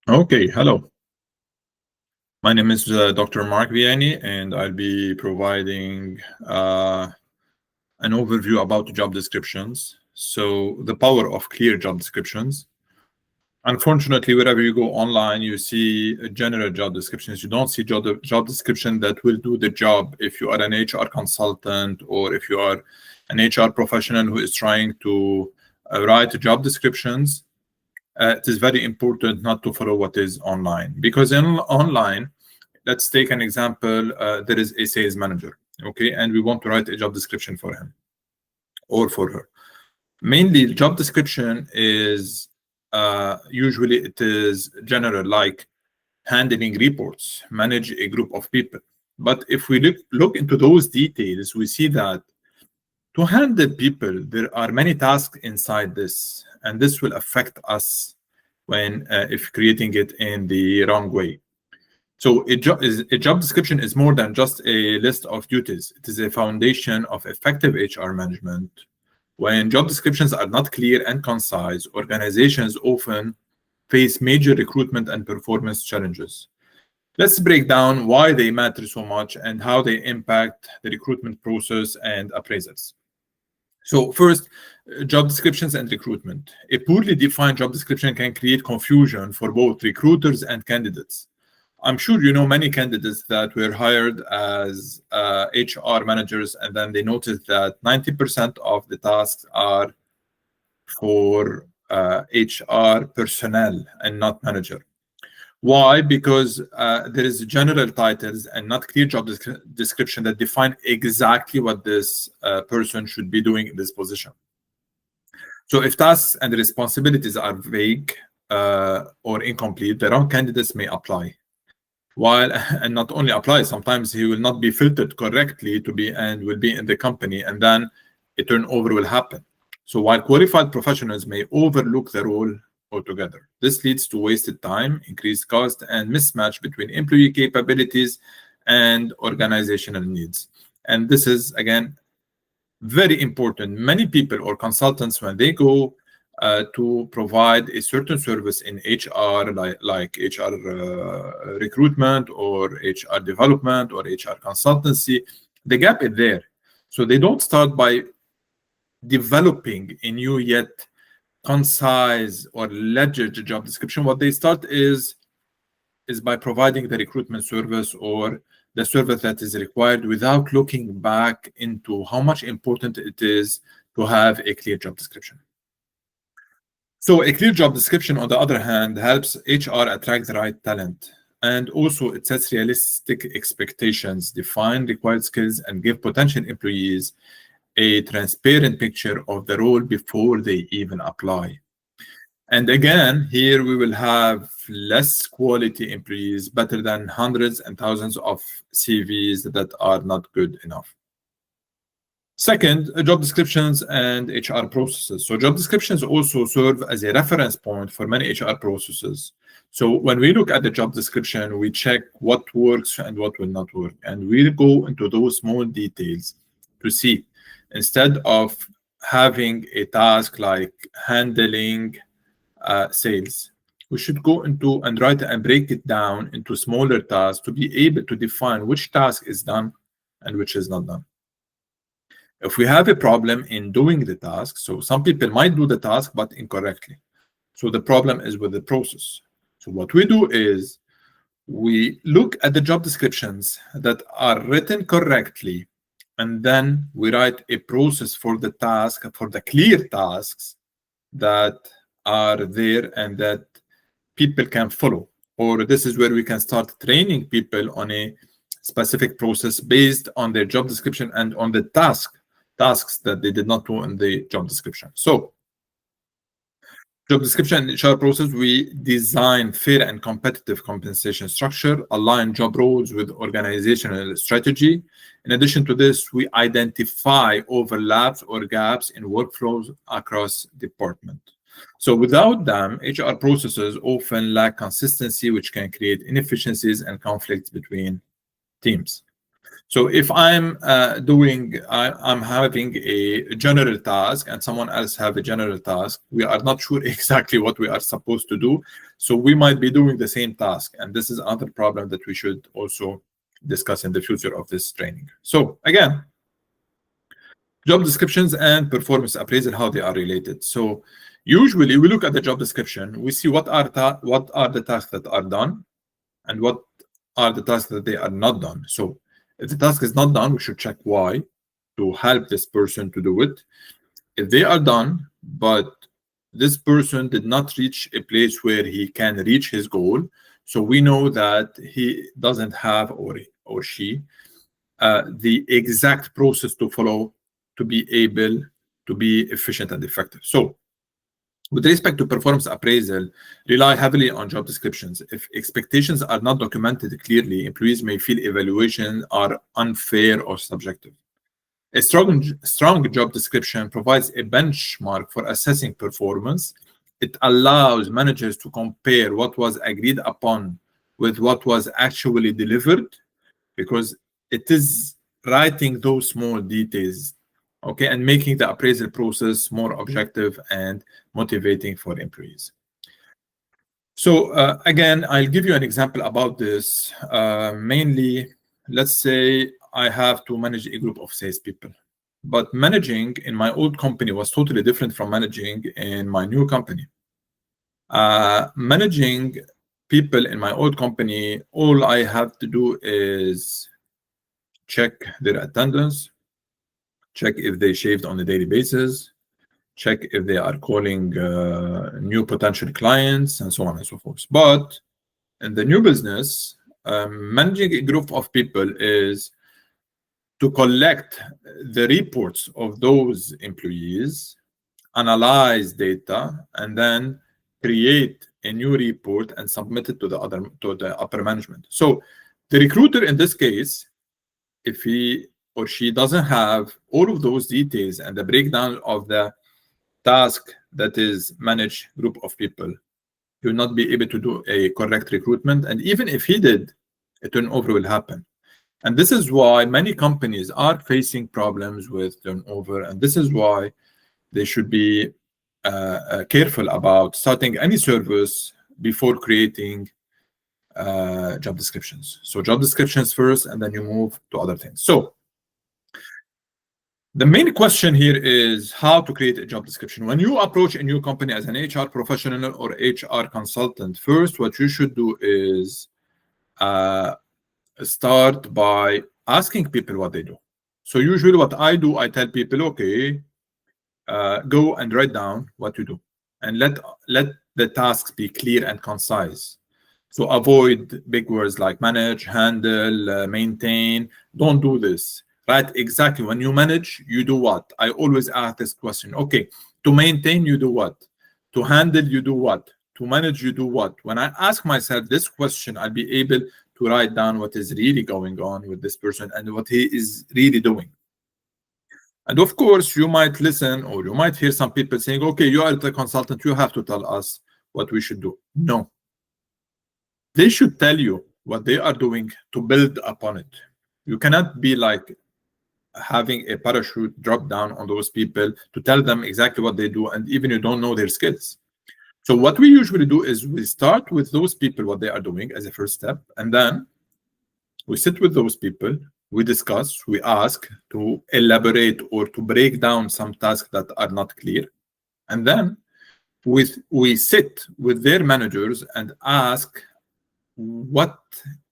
Okay, hello. My name is Dr. Marc Beainy, and I'll be providing an overview about job descriptions. So, the power of clear job descriptions. Unfortunately, wherever you go online, you see general job descriptions. You don't see job description that will do the job if you are an HR consultant or if you are an HR professional who is trying to write job descriptions. It is very important not to follow what is online, because online, let's take an example. There is a sales manager, okay, and we want to write a job description for him or for her. Mainly, the job description is usually it is general, like handling reports, manage a group of people. But if we look into those details, we see that to handle people, there are many tasks inside this, and this will affect us when if creating it in the wrong way. So a job description is more than just a list of duties. It is a foundation of effective HR management. When job descriptions are not clear and concise, organizations often face major recruitment and performance challenges. Let's break down why they matter so much and how they impact the recruitment process and appraisals. So first, job descriptions and recruitment. A poorly defined job description can create confusion for both recruiters and candidates. I'm sure you know many candidates that were hired as HR managers, and then they noticed that 90% of the tasks are for HR personnel and not manager. Why? Because there is general titles and not clear job description that define exactly what this person should be doing in this position. So if tasks and responsibilities are vague or incomplete, the wrong candidates may apply. While and not only apply, sometimes he will not be filtered correctly to be and will be in the company, and then a turnover will happen. So while qualified professionals may overlook the role altogether, this leads to wasted time, increased cost, and mismatch between employee capabilities and organizational needs. And this is again very important. Many people or consultants, when they go to provide a certain service in HR, like HR recruitment or HR development or HR consultancy, the gap is there. So they don't start by developing a new yet concise or legit job description. What they start is by providing the recruitment service or the service that is required without looking back into how much important it is to have a clear job description. So a clear job description, on the other hand, helps HR attract the right talent. And also it sets realistic expectations, define required skills, and give potential employees a transparent picture of the role before they even apply. And again, here we will have less quality employees, better than hundreds and thousands of CVs that are not good enough. Second, job descriptions and HR processes. So job descriptions also serve as a reference point for many HR processes. So when we look at the job description, we check what works and what will not work. And we go into those small details to see, instead of having a task like handling sales, we should go into and write and break it down into smaller tasks to be able to define which task is done and which is not done. If we have a problem in doing the task, so some people might do the task but incorrectly, so the problem is with the process. So what we do is we look at the job descriptions that are written correctly, and then we write a process for the task, for the clear tasks that are there and that people can follow. Or this is where we can start training people on a specific process based on their job description and on the tasks that they did not do in the job description. So job description and HR process, we design fair and competitive compensation structure, align job roles with organizational strategy. In addition to this, we identify overlaps or gaps in workflows across department. So without them, HR processes often lack consistency, which can create inefficiencies and conflicts between teams. So if I'm I'm having a general task and someone else have a general task, we are not sure exactly what we are supposed to do. So we might be doing the same task. And this is another problem that we should also discuss in the future of this training. So again, job descriptions and performance appraisal, how they are related. So usually we look at the job description, we see what are the tasks that are done and what are the tasks that they are not done. So if the task is not done, we should check why to help this person to do it. If they are done, but this person did not reach a place where he can reach his goal, so we know that he doesn't have, or she, the exact process to follow to be able to be efficient and effective. So with respect to performance appraisal, rely heavily on job descriptions. If expectations are not documented clearly, employees may feel evaluations are unfair or subjective. A strong job description provides a benchmark for assessing performance. It allows managers to compare what was agreed upon with what was actually delivered, because it is writing those small details, okay, and making the appraisal process more objective and motivating for employees. So again, I'll give you an example about this. Mainly, let's say I have to manage a group of salespeople, but managing in my old company was totally different from managing in my new company. Managing people in my old company, all I have to do is check their attendance, check if they shaved on a daily basis, check if they are calling new potential clients, and so on and so forth. But in the new business, managing a group of people is to collect the reports of those employees, analyze data, and then create a new report and submit it to the upper management. So the recruiter in this case, if he or she doesn't have all of those details and the breakdown of the task that is managed group of people, he will not be able to do a correct recruitment. And even if he did, a turnover will happen. And this is why many companies are facing problems with turnover. And this is why they should be careful about starting any service before creating job descriptions. So job descriptions first, and then you move to other things. So the main question here is how to create a job description. When you approach a new company as an HR professional or HR consultant, first, what you should do is start by asking people what they do. So usually what I do, I tell people, okay, go and write down what you do, and let the tasks be clear and concise. So avoid big words like manage, handle, maintain. Don't do this. Right? Exactly. When you manage, you do what? I always ask this question. Okay, to maintain, you do what? To handle, you do what? To manage, you do what? When I ask myself this question, I'll be able to write down what is really going on with this person and what he is really doing. And of course, you might listen, or you might hear some people saying, okay, you are the consultant, you have to tell us what we should do. No. They should tell you what they are doing to build upon it. You cannot be like having a parachute drop down on those people to tell them exactly what they do, and even you don't know their skills. So what we usually do is we start with those people, what they are doing as a first step, and then we sit with those people, we discuss, we ask to elaborate or to break down some tasks that are not clear. And then we sit with their managers and ask what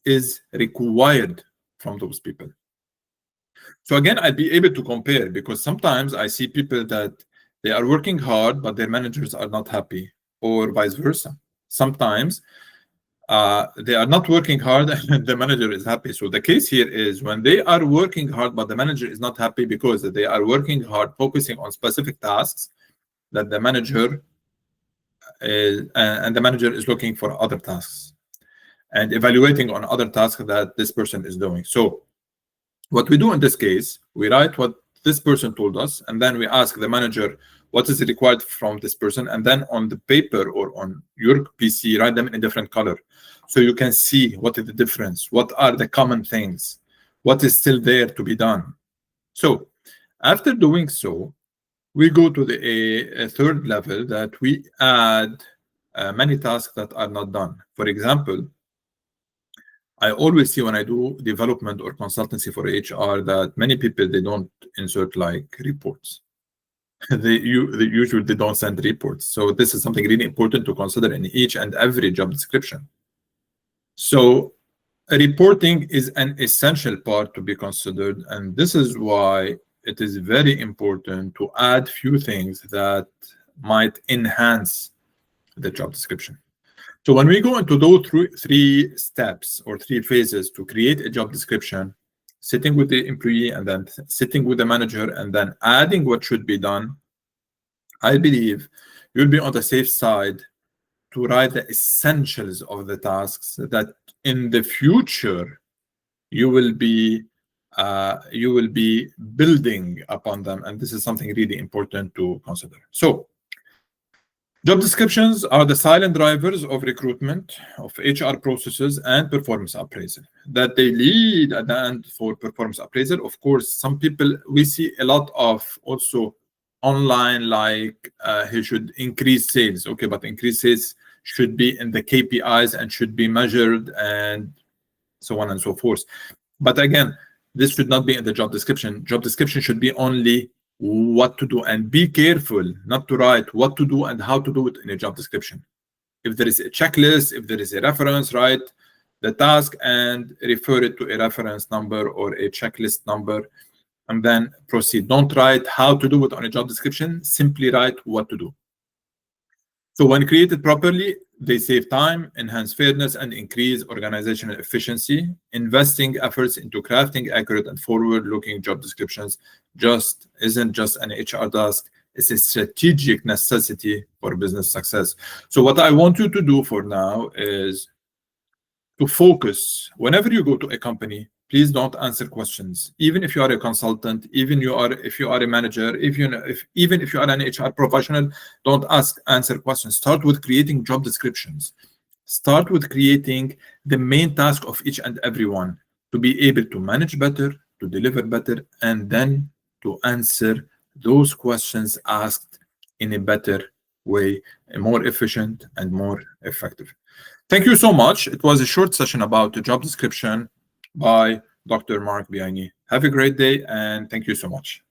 is required from those people. So again, I'd be able to compare, because sometimes I see people that they are working hard, but their managers are not happy, or vice versa. Sometimes they are not working hard and the manager is happy. So the case here is when they are working hard, but the manager is not happy because they are working hard, focusing on specific tasks that the manager is, and the manager is looking for other tasks and evaluating on other tasks that this person is doing. So what we do in this case, we write what this person told us, and then we ask the manager what is required from this person, and then on the paper or on your PC, write them in a different color so you can see what is the difference, what are the common things, what is still there to be done. So after doing so, we go to a third level that we add many tasks that are not done. For example, I always see when I do development or consultancy for HR that many people, they don't insert like reports. they usually they don't send reports. So this is something really important to consider in each and every job description. So reporting is an essential part to be considered, and this is why it is very important to add few things that might enhance the job description. So when we go into those three steps or three phases to create a job description, sitting with the employee and then sitting with the manager and then adding what should be done, I believe you'll be on the safe side to write the essentials of the tasks that in the future you will be building upon them, and this is something really important to consider. So job descriptions are the silent drivers of recruitment, of HR processes, and performance appraisal. That they lead at the end for performance appraisal. Of course, some people, we see a lot of also online, like he should increase sales. Okay, but increase sales should be in the KPIs and should be measured and so on and so forth. But again, this should not be in the job description. Job description should be only what to do, and be careful not to write what to do and how to do it in a job description. If there is a checklist, if there is a reference, write the task and refer it to a reference number or a checklist number, and then proceed. Don't write how to do it on a job description, simply write what to do. So when created properly, they save time, enhance fairness, and increase organizational efficiency. Investing efforts into crafting accurate and forward-looking job descriptions isn't just an HR task, it's a strategic necessity for business success. So what I want you to do for now is to focus. Whenever you go to a company, please don't answer questions. Even if you are a consultant, even if you are a manager, even if you are an HR professional, don't answer questions. Start with creating job descriptions. Start with creating the main task of each and every one to be able to manage better, to deliver better, and then to answer those questions asked in a better way, more efficient and more effective. Thank you so much. It was a short session about the job description by Dr. Marc Beainy. Have a great day, and thank you so much.